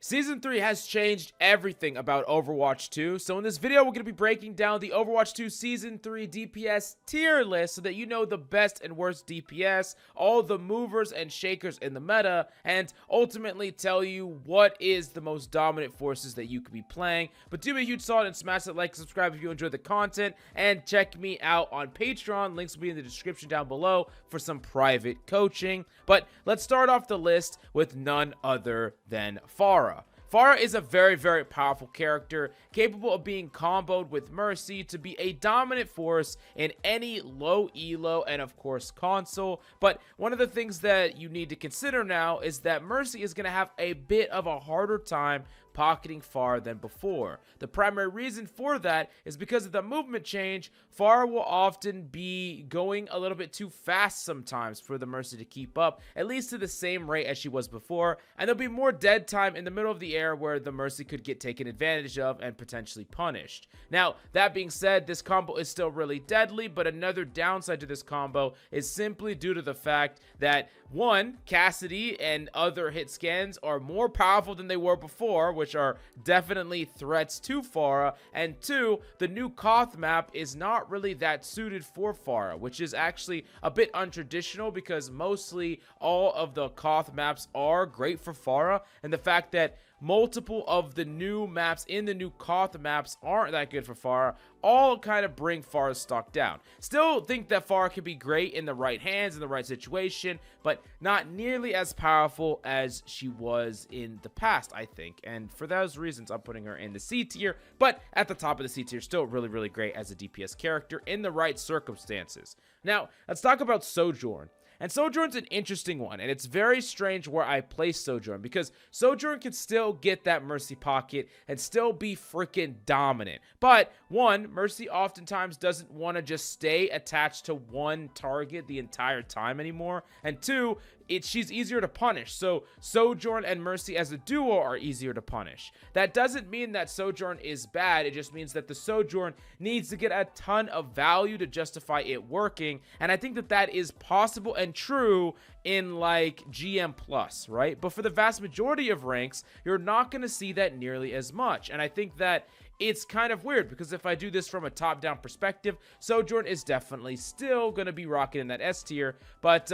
Season 3 has changed everything about Overwatch 2, so in this video we're going to be breaking down the Overwatch 2 Season 3 DPS tier list so that you know the best and worst DPS, all the movers and shakers in the meta, and ultimately tell you what is the most dominant forces that you could be playing. But do me a huge solid and smash that like and subscribe if you enjoy the content, and check me out on Patreon. Links will be in the description down below for some private coaching. But let's start off the list with none other than Pharah. Pharah is a very, very powerful character, capable of being comboed with Mercy to be a dominant force in any low elo and of course console. But one of the things that you need to consider now is that Mercy is going to have a bit of a harder time pocketing Pharah than before. The primary reason for that is because of the movement change. Pharah will often be going a little bit too fast sometimes for the Mercy to keep up, at least to the same rate as she was before, and there'll be more dead time in the middle of the air where the Mercy could get taken advantage of and potentially punished. Now, that being said, this combo is still really deadly, but another downside to this combo is simply due to the fact that, one, Cassidy and other hit scans are more powerful than they were before, which are definitely threats to Pharah, and two, the new Koth map is not really that suited for Pharah, which is actually a bit untraditional because mostly all of the Koth maps are great for Pharah, and the fact that multiple of the new maps in the new Koth maps aren't that good for Pharah all kind of bring Pharah's stock down. Still think that Pharah can be great in the right hands, in the right situation, but not nearly as powerful as she was in the past, I think. And for those reasons, I'm putting her in the C tier, but at the top of the C tier, still really, really great as a DPS character in the right circumstances. Now, let's talk about Sojourn. And Sojourn's an interesting one, and it's very strange where I place Sojourn, because Sojourn can still get that Mercy pocket and still be freaking dominant. But, one, Mercy oftentimes doesn't want to just stay attached to one target the entire time anymore, and two, she's easier to punish, so Sojourn and Mercy as a duo are easier to punish. That doesn't mean that Sojourn is bad, it just means that the Sojourn needs to get a ton of value to justify it working, and I think that that is possible and true in like GM plus, right? But for the vast majority of ranks, you're not going to see that nearly as much, and I think that it's kind of weird because if I do this from a top-down perspective, Sojourn is definitely still going to be rocking in that S tier, but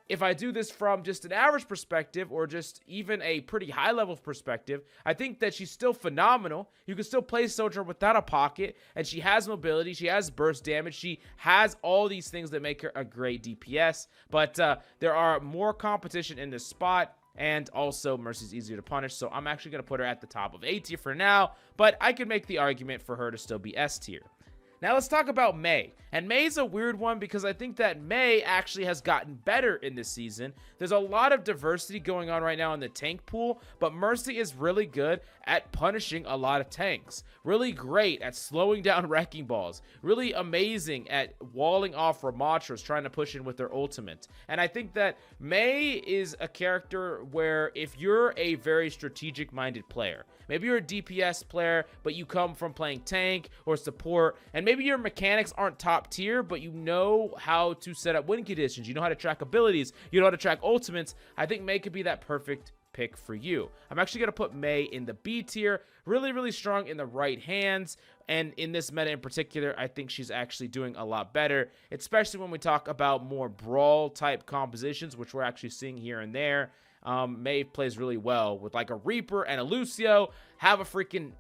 if I do this from just an average perspective or just even a pretty high level perspective, I think that she's still phenomenal. You can still play Sojourn without a pocket, and she has mobility, she has burst damage, she has all these things that make her a great DPS, but there are more competition in this spot. And also, Mercy's easier to punish, so I'm actually going to put her at the top of A tier for now, but I could make the argument for her to still be S tier. Now let's talk about Mei. And Mei's a weird one because I think that Mei actually has gotten better in this season. There's a lot of diversity going on right now in the tank pool, but Mercy is really good at punishing a lot of tanks. Really great at slowing down wrecking balls. Really amazing at walling off Ramatras trying to push in with their ultimate. And I think that Mei is a character where if you're a very strategic-minded player, maybe you're a DPS player, but you come from playing tank or support, and maybe your mechanics aren't top tier, but you know how to set up win conditions, you know how to track abilities, you know how to track ultimates, I think Mei could be that perfect pick for you. I'm actually going to put Mei in the B tier. Really, really strong in the right hands, and in this meta in particular, I think she's actually doing a lot better, especially when we talk about more brawl type compositions, which we're actually seeing here and there. Mei plays really well with like a Reaper and a Lucio. Have a freaking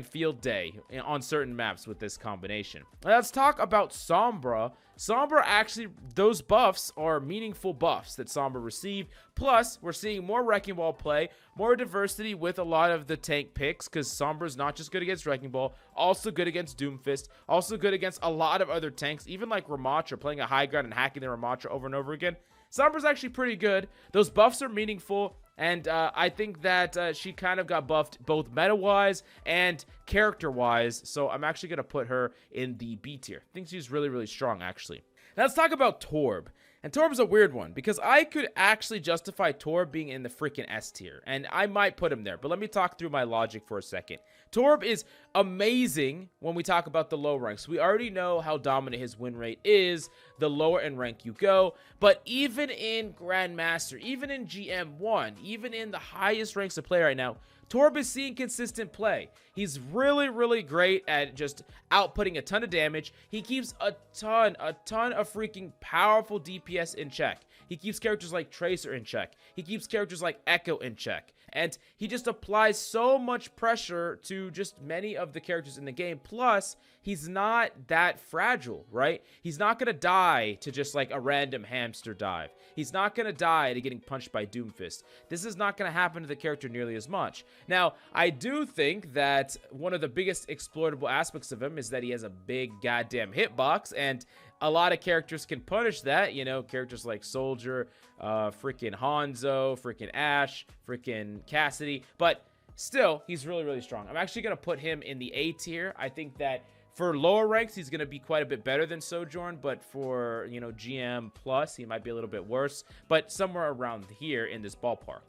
field day on certain maps with this combination. Now, let's talk about Sombra. Sombra actually, those buffs are meaningful buffs that Sombra received. Plus, we're seeing more Wrecking Ball play, more diversity with a lot of the tank picks, because Sombra's not just good against Wrecking Ball, also good against Doomfist, also good against a lot of other tanks, even like Ramatra, playing a high ground and hacking the Ramatra over and over again. Sombra's actually pretty good. Those buffs are meaningful, and I think that she kind of got buffed both meta-wise and character-wise, so I'm actually going to put her in the B tier. I think she's really, really strong, actually. Now let's talk about Torb. And Torb's a weird one because I could actually justify Torb being in the freaking S tier, and I might put him there, but let me talk through my logic for a second. Torb is amazing when we talk about the low ranks. We already know how dominant his win rate is the lower in rank you go, but even in Grandmaster, even in GM1, even in the highest ranks to play right now, Torb is seeing consistent play. He's really, really great at just outputting a ton of damage. He keeps a ton of freaking powerful DPS in check. He keeps characters like Tracer in check. He keeps characters like Echo in check. And he just applies so much pressure to just many of the characters in the game. Plus, he's not that fragile, right? He's not going to die to just like a random hamster dive. He's not going to die to getting punched by Doomfist. This is not going to happen to the character nearly as much. Now, I do think that one of the biggest exploitable aspects of him is that he has a big goddamn hitbox, and a lot of characters can punish that, you know, characters like Soldier, freaking Hanzo, freaking Ashe, freaking Cassidy, but still, he's really, really strong. I'm actually going to put him in the A tier. I think that for lower ranks, he's going to be quite a bit better than Sojourn, but for, you know, GM plus, he might be a little bit worse, but somewhere around here in this ballpark.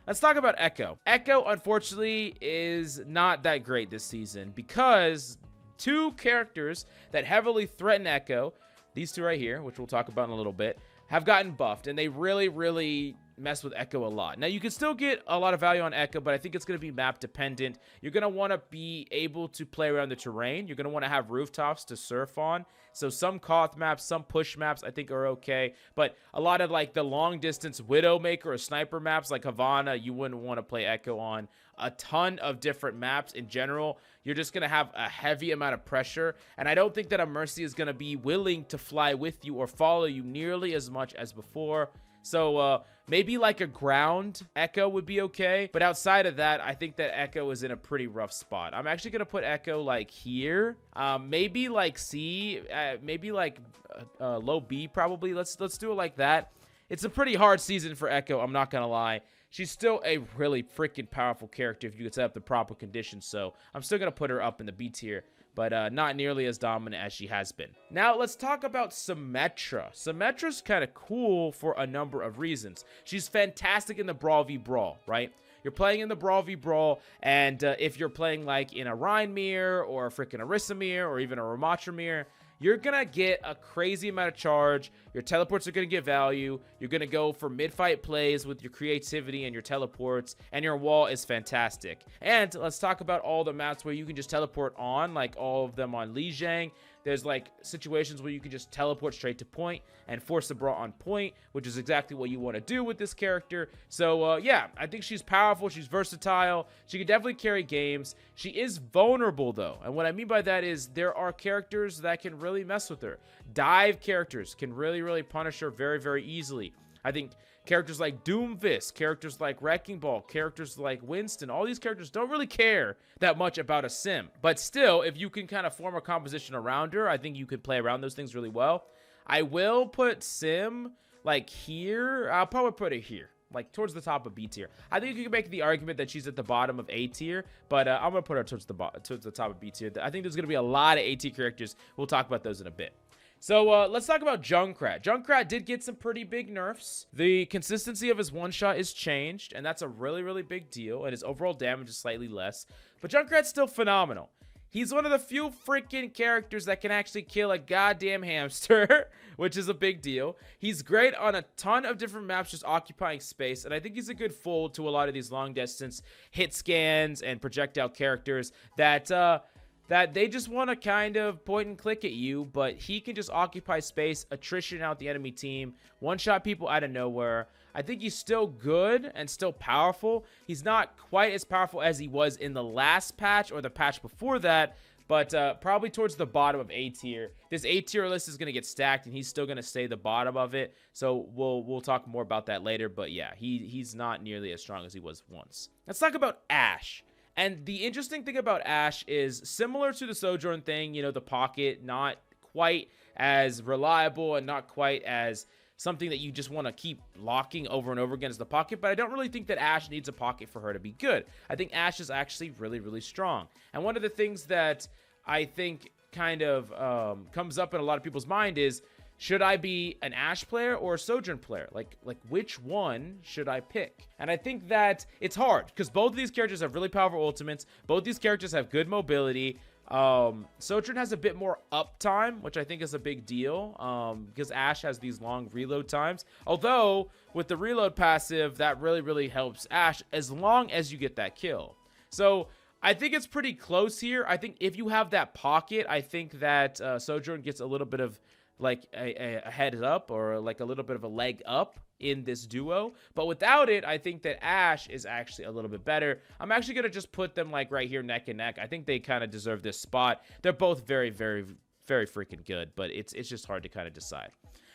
Let's talk about Echo. Echo, unfortunately, is not that great this season because two characters that heavily threaten Echo, these two right here, which we'll talk about in a little bit, have gotten buffed, and they really, really mess with Echo a lot. Now, you can still get a lot of value on Echo, but I think it's going to be map dependent. You're going to want to be able to play around the terrain. You're going to want to have rooftops to surf on. So some Koth maps, some push maps I think are okay, but a lot of like the long distance Widowmaker or sniper maps like Havana, you wouldn't want to play Echo on. A ton of different maps in general, you're just going to have a heavy amount of pressure, and I don't think that a Mercy is going to be willing to fly with you or follow you nearly as much as before. So maybe like a ground Echo would be okay, but outside of that, I think that Echo is in a pretty rough spot. I'm actually going to put Echo like here, maybe like C, maybe like low B probably. Let's do it like that. It's a pretty hard season for Echo, I'm not going to lie. She's still a really freaking powerful character if you could set up the proper conditions, so I'm still going to put her up in the B tier, but not nearly as dominant as she has been. Now, let's talk about Symmetra. Symmetra's kind of cool for a number of reasons. She's fantastic in the Brawl v Brawl, right? You're playing in the Brawl v Brawl, and if you're playing like in a Rheinmere or a freaking Arissamere or even a Ramatramere, you're going to get a crazy amount of charge. Your teleports are going to get value. You're going to go for mid-fight plays with your creativity and your teleports, and your wall is fantastic. And let's talk about all the maps where you can just teleport on, like all of them on Lijiang. There's like situations where you can just teleport straight to point and force the brawl on point, which is exactly what you want to do with this character. So yeah, I think she's powerful. She's versatile. She can definitely carry games. She is vulnerable though. And what I mean by that is there are characters that can really mess with her. Dive characters can really, really punish her very, very easily. I think characters like Doomfist, characters like Wrecking Ball, characters like Winston, all these characters don't really care that much about a sim. But still, if you can kind of form a composition around her, I think you can play around those things really well. I will put Sim like here. I'll probably put it here, like towards the top of B tier. I think you can make the argument that she's at the bottom of A tier, but I'm going to put her towards the top of B tier. I think there's going to be a lot of A tier characters. We'll talk about those in a bit. So let's talk about Junkrat. Junkrat did get some pretty big nerfs. The consistency of his one-shot is changed, and that's a really, really big deal, and his overall damage is slightly less. But Junkrat's still phenomenal. He's one of the few freaking characters that can actually kill a goddamn hamster, which is a big deal. He's great on a ton of different maps, just occupying space, and I think he's a good fold to a lot of these long-distance hit scans and projectile characters that they just want to kind of point and click at you, but he can just occupy space, attrition out the enemy team, one-shot people out of nowhere. I think he's still good and still powerful. He's not quite as powerful as he was in the last patch or the patch before that, but probably towards the bottom of A tier. This A tier list is going to get stacked, and he's still going to stay the bottom of it, so we'll talk more about that later, but yeah, he's not nearly as strong as he was once. Let's talk about Ashe. And the interesting thing about Ashe is similar to the Sojourn thing, you know, the pocket, not quite as reliable and not quite as something that you just want to keep locking over and over again as the pocket, but I don't really think that Ashe needs a pocket for her to be good. I think Ashe is actually really, really strong. And one of the things that I think kind of comes up in a lot of people's mind is, should I be an Ashe player or a Sojourn player? Like which one should I pick? And I think that it's hard because both of these characters have really powerful ultimates. Both these characters have good mobility. Sojourn has a bit more uptime, which I think is a big deal, because Ashe has these long reload times. Although, with the reload passive, that really helps Ashe as long as you get that kill. So, I think it's pretty close here. I think if you have that pocket, I think that Sojourn gets a little bit of, like, a head up, or like a little bit of a leg up in this duo. But without it, I think that Ashe is actually a little bit better. I'm actually going to just put them like right here neck and neck. I think they kind of deserve this spot. They're both very freaking good, but it's just hard to kind of decide.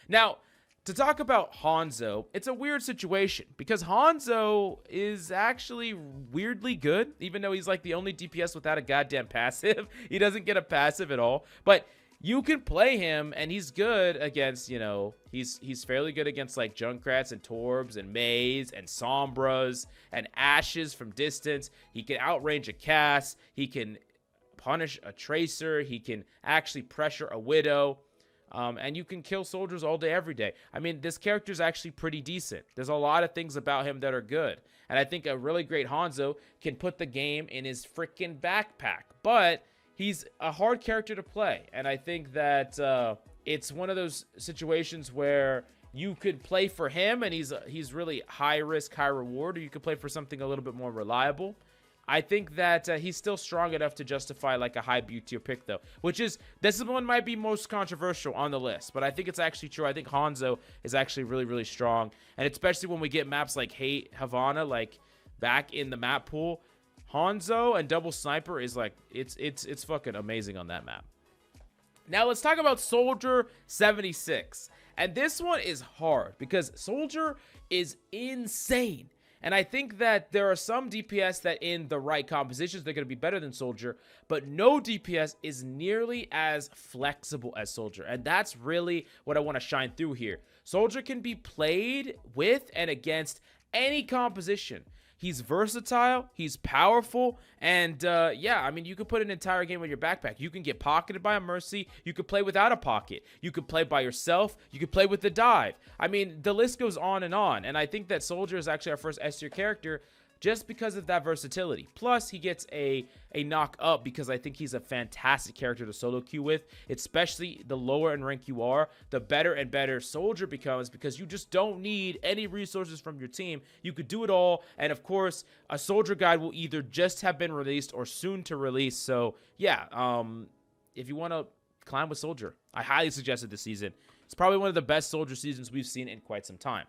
Now, to talk about Hanzo, it's a weird situation because Hanzo is actually weirdly good, even though he's like the only DPS without a goddamn passive. He doesn't get a passive at all, but you can play him, and he's good against, you know, he's fairly good against, like, Junkrats and Torbs and Mays and Sombras and Ashes from distance. He can outrange a cast. He can punish a Tracer. He can actually pressure a Widow. And you can kill soldiers all day, every day. I mean, this character is actually pretty decent. There's a lot of things about him that are good. And I think a really great Hanzo can put the game in his freaking backpack. But he's a hard character to play, and I think that it's one of those situations where you could play for him, and he's really high risk, high reward, or you could play for something a little bit more reliable. I think that he's still strong enough to justify like a high B tier pick, though, this one might be most controversial on the list, but I think it's actually true. I think Hanzo is actually really strong, and especially when we get maps like Havana, like back in the map pool. Hanzo and Double Sniper is like, it's fucking amazing on that map. Now let's talk about Soldier 76. And this one is hard because Soldier is insane. And I think that there are some DPS that in the right compositions, they're going to be better than Soldier, but no DPS is nearly as flexible as Soldier. And that's really what I want to shine through here. Soldier can be played with and against any composition. He's versatile, he's powerful, and yeah, I mean, you could put an entire game in your backpack. You can get pocketed by a Mercy, you could play without a pocket, you could play by yourself, you could play with the dive. I mean, the list goes on, and I think that Soldier is actually our first S tier character just because of that versatility. Plus, he gets a knock up because I think he's a fantastic character to solo queue with, especially the lower in rank you are, the better and better Soldier becomes because you just don't need any resources from your team. You could do it all, and of course, a Soldier guide will either just have been released or soon to release. So, yeah, if you want to climb with Soldier, I highly suggest it this season. It's probably one of the best Soldier seasons we've seen in quite some time.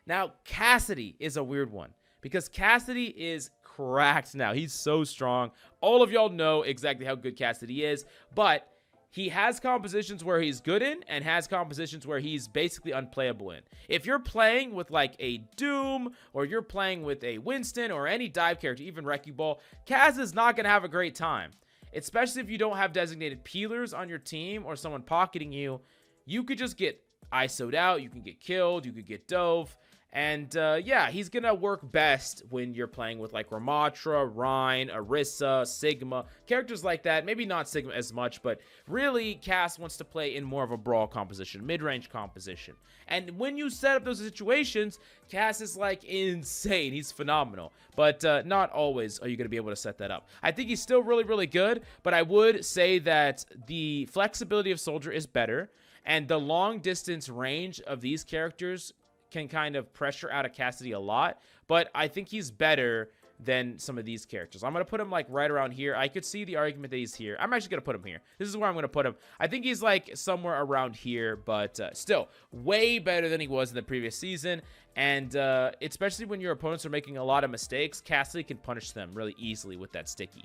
Now, Cassidy is a weird one, because Cassidy is cracked now. He's so strong. All of y'all know exactly how good Cassidy is, but he has compositions where he's good in and has compositions where he's basically unplayable in. If you're playing with like a Doom, or you're playing with a Winston, or any dive character, even Wrecking Ball, Kaz is not going to have a great time. Especially if you don't have designated peelers on your team or someone pocketing you. You could just get ISO'd out, you can get killed, you could get dove. And yeah, he's going to work best when you're playing with like Ramatra, Rhine, Orisa, Sigma, characters like that. Maybe not Sigma as much, but really Cass wants to play in more of a brawl composition, mid-range composition. And when you set up those situations, Cass is like insane. He's phenomenal, but not always are you going to be able to set that up. I think he's still really good, but I would say that the flexibility of Soldier is better, and the long distance range of these characters can kind of pressure out of Cassidy a lot, but I think he's better than some of these characters. I'm going to put him like right around here. I could see the argument that he's here. I'm actually going to put him here. This is where I'm going to put him. I think he's like somewhere around here, but still way better than he was in the previous season. And especially when your opponents are making a lot of mistakes, Cassidy can punish them really easily with that sticky.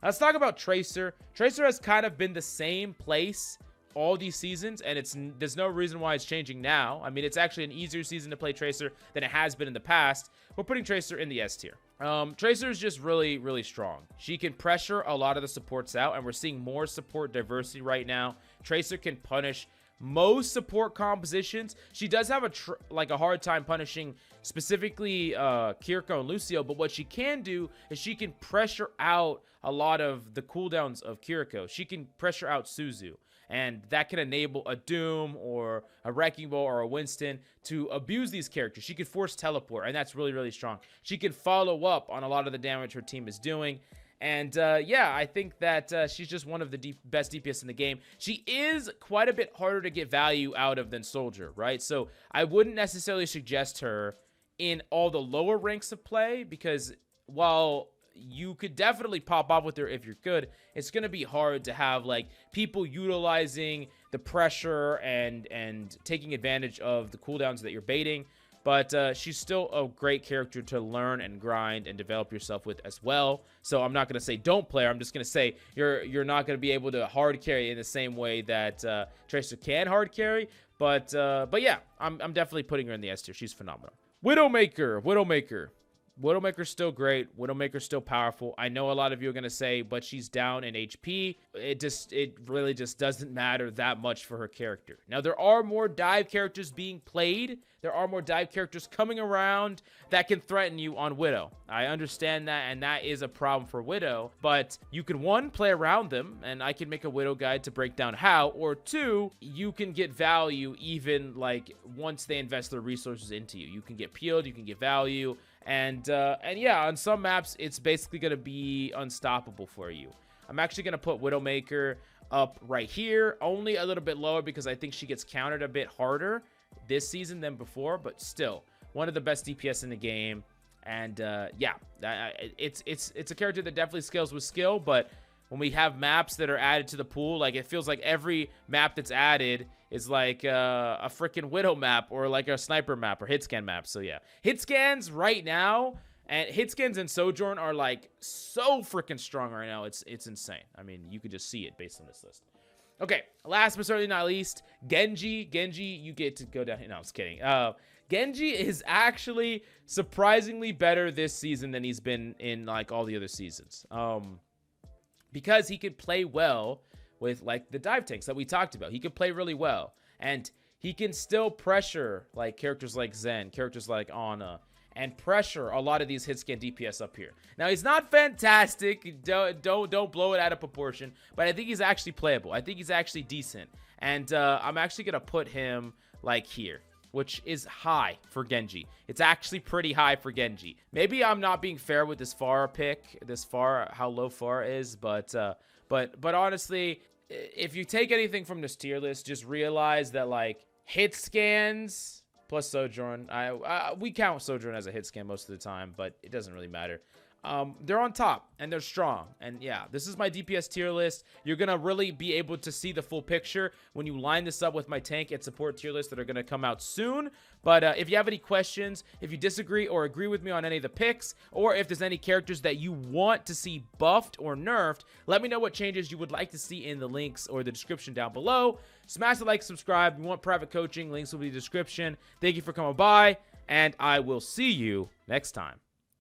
Let's talk about Tracer. Tracer has kind of been the same place all these seasons, and there's no reason why it's changing now. I mean, it's actually an easier season to play Tracer than it has been in the past. We're putting Tracer in the S tier. Tracer is just really strong. She can pressure a lot of the supports out, and we're seeing more support diversity right now. Tracer can punish most support compositions. She does have a hard time punishing specifically Kiriko and Lucio, but what she can do is she can pressure out a lot of the cooldowns of Kiriko. She can pressure out Suzu, and that can enable a Doom or a Wrecking Ball or a Winston to abuse these characters. She can force teleport, and that's really strong. She can follow up on a lot of the damage her team is doing. And yeah, I think that she's just one of the best DPS in the game. She is quite a bit harder to get value out of than Soldier, right? So I wouldn't necessarily suggest her in all the lower ranks of play, because while you could definitely pop off with her if you're good, it's going to be hard to have like people utilizing the pressure and taking advantage of the cooldowns that you're baiting. But she's still a great character to learn and grind and develop yourself with as well. So I'm not going to say don't play her. I'm just going to say you're not going to be able to hard carry in the same way that Tracer can hard carry. But yeah, I'm definitely putting her in the S tier. She's phenomenal. Widowmaker's still great. Widowmaker's still powerful. I know a lot of you are going to say, but she's down in HP. It really just doesn't matter that much for her character. Now, there are more dive characters being played. There are more dive characters coming around that can threaten you on Widow. I understand that, and that is a problem for Widow. But you can, one, play around them, and I can make a Widow guide to break down how. Or two, you can get value even like once they invest their resources into you. You can get peeled, you can get value. And yeah, on some maps, it's basically going to be unstoppable for you. I'm actually going to put Widowmaker up right here, only a little bit lower because I think she gets countered a bit harder this season than before, but still one of the best DPS in the game. And yeah, it's a character that definitely scales with skill, but when we have maps that are added to the pool, like it feels like every map that's added is like a freaking Widow map or like a sniper map or hit scan map. So yeah, hit scans right now, and hit scans and Sojourn are like so freaking strong right now. It's insane. I mean, you could just see it based on this list. Okay, last but certainly not least, Genji. Genji, you get to go down. No, I was kidding. Genji is actually surprisingly better this season than he's been in like all the other seasons. Because he could play well with like the dive tanks that we talked about. He could play really well, and he can still pressure like characters like Zen, characters like Ana, and pressure a lot of these hit scan DPS up here. Now, he's not fantastic. Don't blow it out of proportion, but I think he's actually playable. I think he's actually decent, and I'm actually gonna put him like here, which is high for Genji. It's actually pretty high for Genji. Maybe I'm not being fair with this Pharah pick, how low Pharah is, but honestly, if you take anything from this tier list, just realize that like hit scans plus Sojourn, we count Sojourn as a hit scan most of the time, but it doesn't really matter. They're on top and they're strong, and yeah, this is my DPS tier list. You're gonna really be able to see the full picture when you line this up with my tank and support tier list that are gonna come out soon. But if you have any questions, if you disagree or agree with me on any of the picks, or if there's any characters that you want to see buffed or nerfed, let me know what changes you would like to see in the links or the description down below. Smash the like, subscribe. If you want private coaching, links will be in the description. Thank you for coming by, and I will see you next time.